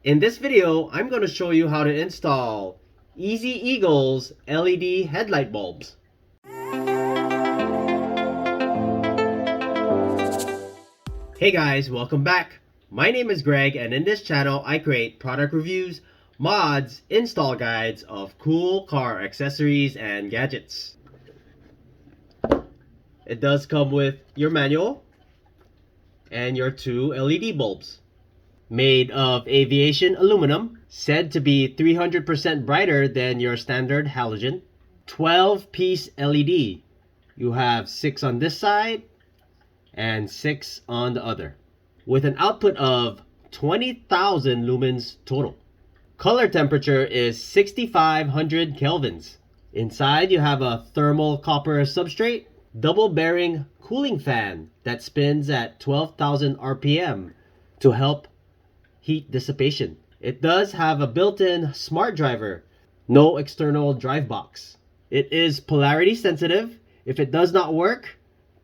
In this video, I'm going to show you how to install Eagle's LED headlight bulbs. Hey guys, welcome back. My name is Greg, and in this channel I create product reviews, mods, install guides of cool car accessories and gadgets. It does come with your manual and your two LED bulbs. Made of aviation aluminum, said to be 300% brighter than your standard halogen. 12-piece LED. You have 6 on this side and 6 on the other, with an output of 20,000 lumens total. Color temperature is 6,500 kelvins. Inside you have a thermal copper substrate, double bearing cooling fan that spins at 12,000 RPM to help heat dissipation. It does have a built-in smart driver, no external drive box. It is polarity sensitive. If it does not work,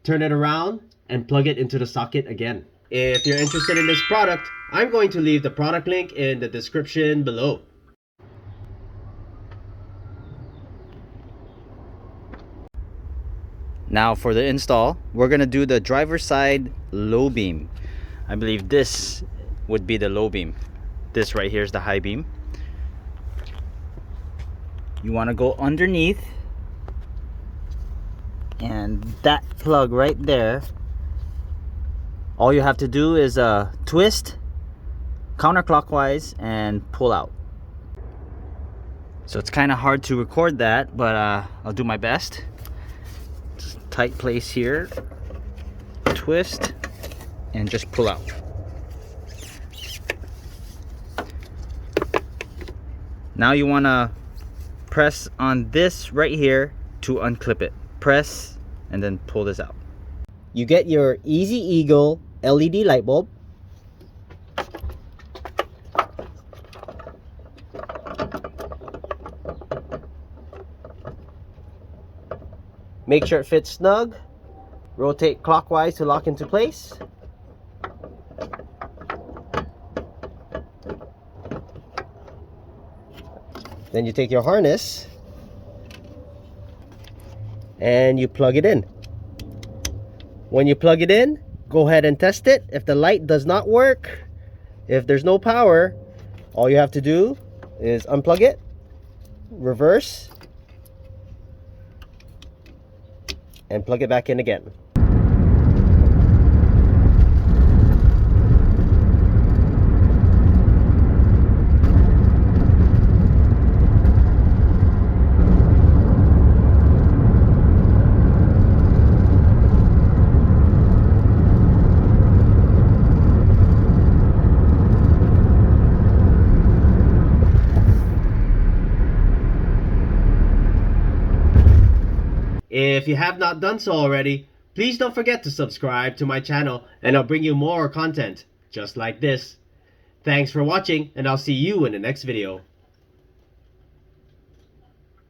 turn it around and plug it into the socket again. If you're interested in this product, I'm going to leave the product link in the description below. Now for the install, we're gonna do the driver's side low beam. I believe this would be the low beam. This right here is the high beam. You want to go underneath, and that plug right there, all you have to do is twist counterclockwise and pull out. So it's kind of hard to record that, but I'll do my best. Just tight place here, twist, and just pull out. Now you want to press on this right here to unclip it. Press and then pull this out. You get your Eagle LED light bulb. Make sure it fits snug. Rotate clockwise to lock into place. Then you take your harness and you plug it in. When you plug it in, go ahead and test it. If the light does not work, if there's no power, all you have to do is unplug it, reverse, and plug it back in again. If you have not done so already, please don't forget to subscribe to my channel, and I'll bring you more content just like this. Thanks for watching, and I'll see you in the next video.